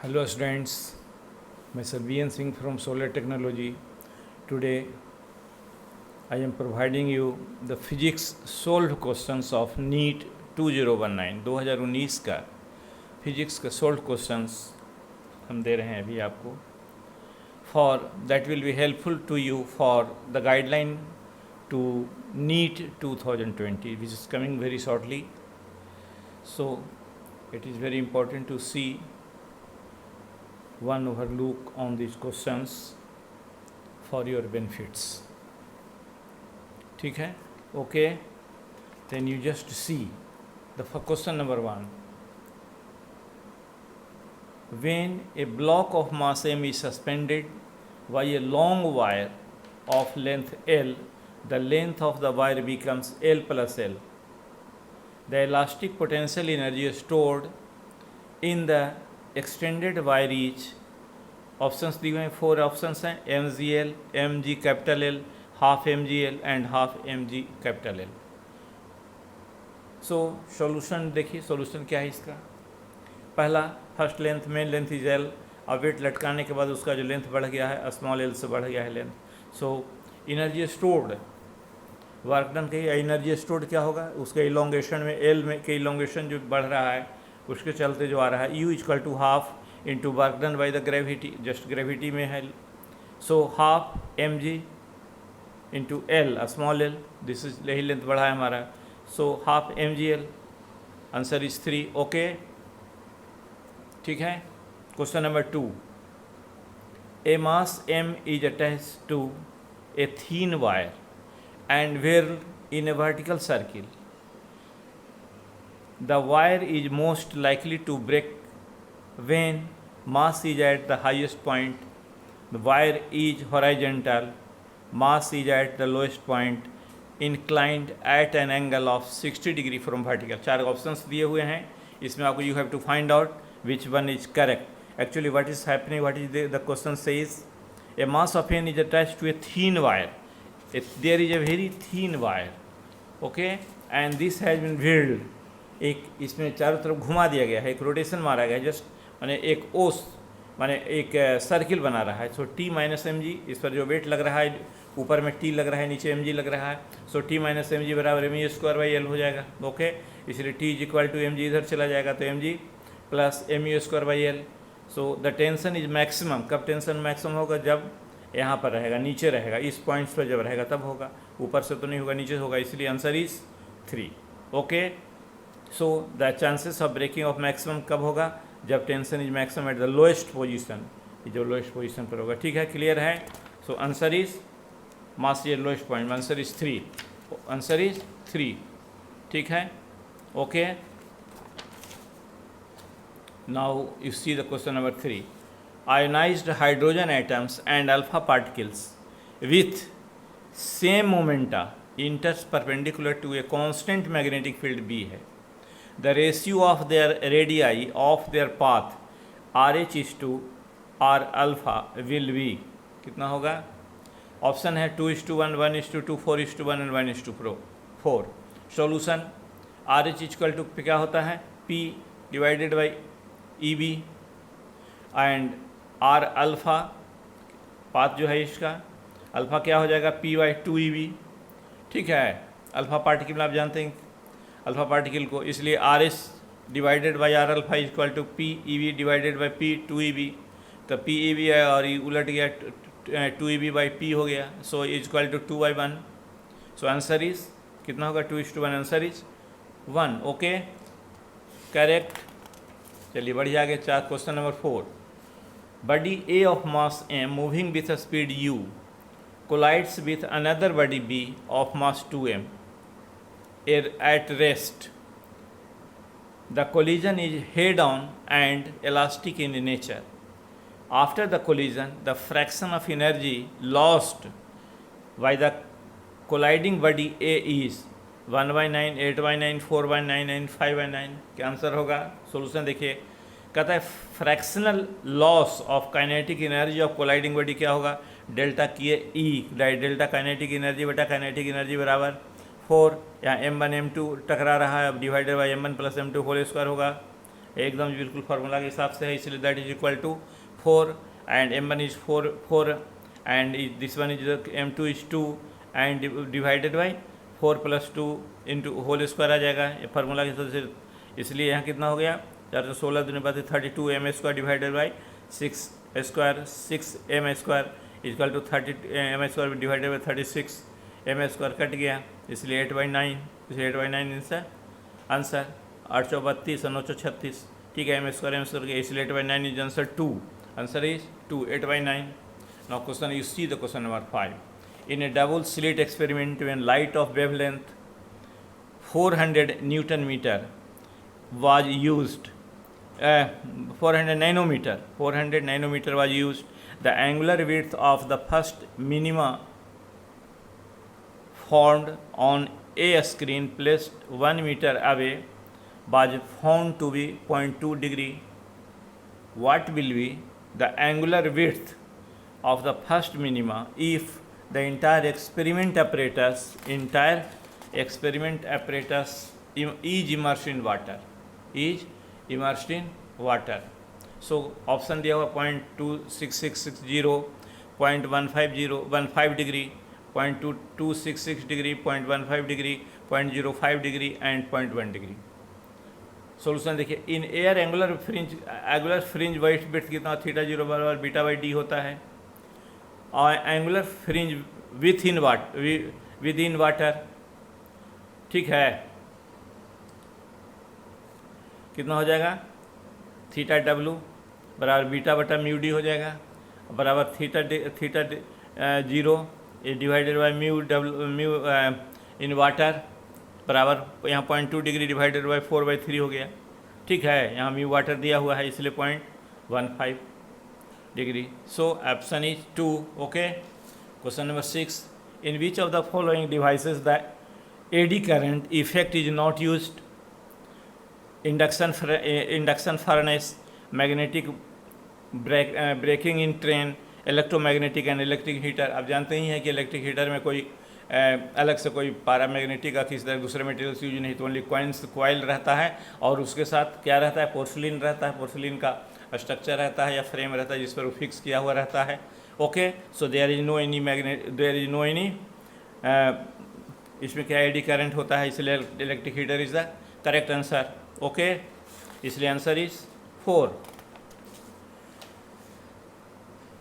Hello students, myself VN Singh from Solar Technology. Today I am providing you the physics solved questions of NEET 2019 2019 का physics का solve questions हम दे रहे हैं अभी आपको for that will be helpful to you for the guideline to NEET 2020 which is coming very shortly. So it is very important to see one overlook on these questions for your benefits. ठीक है, okay, then you just see the question number 1. When a block of mass m is suspended by a long wire of length L, the length of the wire becomes L plus L. The elastic potential energy stored in the extended wire is options दिए हुए हैं, 4 options हैं, MgL, Mg capital L, half MgL and half Mg capital L. So solution देखिए, solution क्या है इसका. पहला, first length main length is L. अब वेट लटकाने के बाद उसका जो लेंथ बढ़ गया है स्मॉल l से बढ़ गया है length. So energy stored, work done की एनर्जी स्टोर्ड क्या होगा, उसके इलोंगेशन में L में के इलोंगेशन जो बढ़ रहा है उसके चलते जो आ रहा है U equal to half into work done by the gravity, just gravity में है. So half Mg into L small l, this is यही लेंथ बढ़ा है हमारा. So half MgL, answer is 3. Okay, ठीक है. Question number 2. A mass M is attach to a thin wire and whirl in a vertical circle. The wire is most likely to break when mass is at the highest point, the wire is horizontal, mass is at the lowest point, inclined at an angle of 60 degree from vertical. 4 options दिए हुए हैं, इसमें आपको you have to find out which one is correct. Actually what is happening, what is the question says, a mass of N is attached to a thin wire. There is a very thin wire, okay, and this has been whirled. एक इसमें चारों तरफ घुमा दिया गया है, एक rotation मारा गया है, जस्ट माने एक ओस माने एक सर्किल बना रहा है. सो T माइनस Mg, इस पर जो वेट लग रहा है, ऊपर में T लग रहा है, नीचे Mg लग रहा है. सो T माइनस Mg बराबर Mg स्क्वायर बाई L हो जाएगा. ओके, इसलिए T is equal to Mg इधर चला जाएगा तो Mg plus Mu square by L. So the tension is maximum. कब टेंशन मैक्सिमम होगा, जब यहाँ पर रहेगा, नीचे रहेगा, इस पॉइंट्स पर जब रहेगा तब होगा, ऊपर से तो नहीं होगा, नीचे होगा, इसलिए answer is 3. Okay, so the chances of breaking of maximum कब होगा, जब tension is maximum at the lowest position, जो लोएस्ट पोजीशन पर होगा. ठीक है, क्लियर है. सो आंसर इज मास ये lowest point, answer is 3. Answer is 3. ठीक है, okay. Now you see the question number 3. Ionised hydrogen atoms and alpha particles with same momenta enters perpendicular to a constant magnetic field B है. The ratio of their radii of their path RH is to R alpha will be कितना होगा. Option है 2:1, 1:2, 4:1 and 1:4. Solution, RH equal to क्या होता है, P divided by EB and R alpha, path जो है इसका अल्फ़ा क्या हो जाएगा, P/2EB. ठीक है, अल्फ़ा पार्टिकल आप जानते हैं अल्फ़ा पार्टिकल को, इसलिए RS divided by R alpha equal to PEB divided by P/2EB. तो PEB है और ये उलट गया, 2EB बाई P हो गया. So equal to 2/1. So answer is कितना होगा, 2:1. Answer is 1. Okay, correct. चलिए बढ़िए आगे. Question number 4. Body A of mass M moving with speed U collides with another body B of mass 2m at rest. The collision is head-on and elastic in nature. After the collision, the fraction of energy lost by the colliding body A is 1/9, 8/9, 4/9 and 5/9. क्या answer होगा. Solution देखिए, कहता है fractional loss of kinetic energy of colliding body क्या होगा, delta किए E, delta kinetic energy बटा kinetic energy बराबर 4. यहाँ M1 M2 टकरा रहा है, अब divided by M1 plus M2 whole square होगा. एकदम बिल्कुल फार्मूला के हिसाब से है, इसलिए that is equal to 4 and m1 is 4 and this one is m2 is 2 and divided by 4 + 2 into whole square आ जाएगा ये फार्मूला के हिसाब से। इसलिए यहाँ कितना हो गया 416 दूनी बात 32 m² divided by 6 square 6 m² equal to 30 m² divided by 36 m² cut गया, इसलिए 8/9, इसलिए 8/9 आंसर 832 और 936। ठीक है, m² गया, इसलिए 8/9 is answer 2, answer is 2 8/9। Now question you see the question number 5। In a double slit experiment when light of wavelength 400 Newton meter was used, 400 nanometer was used, the angular width of the first minima formed on a screen placed 1 meter away was found to be 0.2 degree. What will be the angular width of the first minima if the entire experiment apparatus is immersed in water, so option दिया हुआ 0.26660, 0.15 degree, 0.2266 degree, 0.15 degree, 0.05 degree and 0.1 degree। Solution देखिए, in air angular fringe white width कितना θ0 बराबर β/d होता है, और angular fringe with in water, ठीक है, कितना हो जाएगा θw बराबर β/μd हो जाएगा, बराबर θ0 divided by mu in water बराबर यहाँ 0.2 डिग्री डिवाइडेड बाई 4/3 हो गया। ठीक है, यहाँ म्यू वाटर दिया हुआ है इसलिए 0.15 degree. So option is 2। Okay, question number 6, in which of the following devices the eddy current effect is not used? Induction furnace, magnetic braking in train, electromagnetic and electric heater. आप जानते ही हैं कि electric heater में कोई अलग से कोई paramagnetic का किसी तरह दूसरे मटेरियल्स यूज नहीं, तो ओनली कॉइल रहता है और उसके साथ क्या रहता है, पोर्सिलिन रहता है, पोर्सिलिन का स्ट्रक्चर रहता है या फ्रेम रहता है जिस पर वो फिक्स किया हुआ रहता है। Okay, so there is no any इसमें क्या एडी करंट होता है, इसलिए electric heater is the correct answer. Okay, इसलिए answer is 4।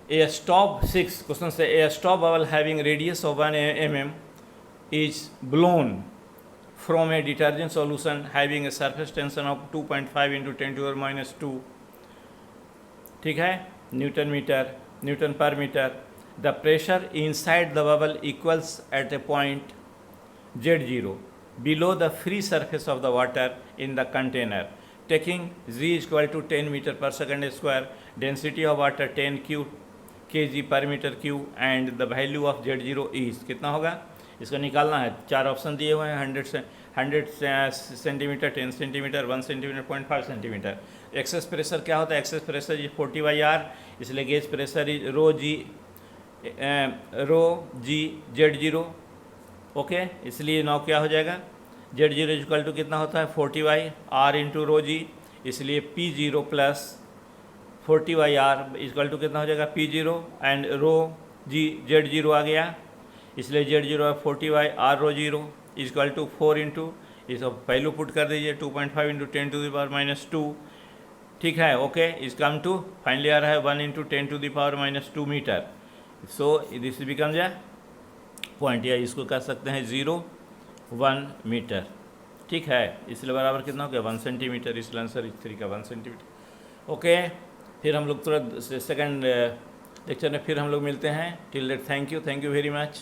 A stop 6 question से, a stop bubble having radius of 1 mm is blown from a detergent solution having a surface tension of 2.5 into 10⁻²। ठीक है, newton पर metre. The pressure inside the bubble equals at a point Z0 below the free surface of the water in the container, taking Z equal to 10 meter per second square, density of water 10 kg per meter cube and the value of Z0 is, कितना होगा इसको निकालना है। 4 option दिए हुए हैं, 100 centimetre, 10 centimetre, 1 centimetre, 0.5 centimetre. Excess pressure क्या होता है, एक्सेस प्रेशर इज 40/R, इसलिए gauge pressure is rho g Z0। Okay, इसलिए नाउ क्या हो जाएगा, Z0 इक्वल टू कितना होता है 40/R इंटू रो जी, इसलिए P0 plus 40/R equal to कितना हो जाएगा P0 and row g Z0 आ गया, इसलिए Z0 40/R rho 0 equal to 4 into इसको वैल्यू पुट कर दीजिए 2.5 इंटू 10⁻²। ठीक है, ओके, इस कम टू फाइनली आ रहा है 1 into 10⁻² metre. So this becomes a point, या इसको कर सकते हैं 0.1 मीटर। ठीक है, इसलिए बराबर कितना हो गया 1 सेंटीमीटर, इसलिए आंसर इस 3 का 1 सेंटीमीटर। ओके, फिर हम लोग तुरंत सेकंड लेक्चर में फिर हम लोग मिलते हैं। Till that thank you very much.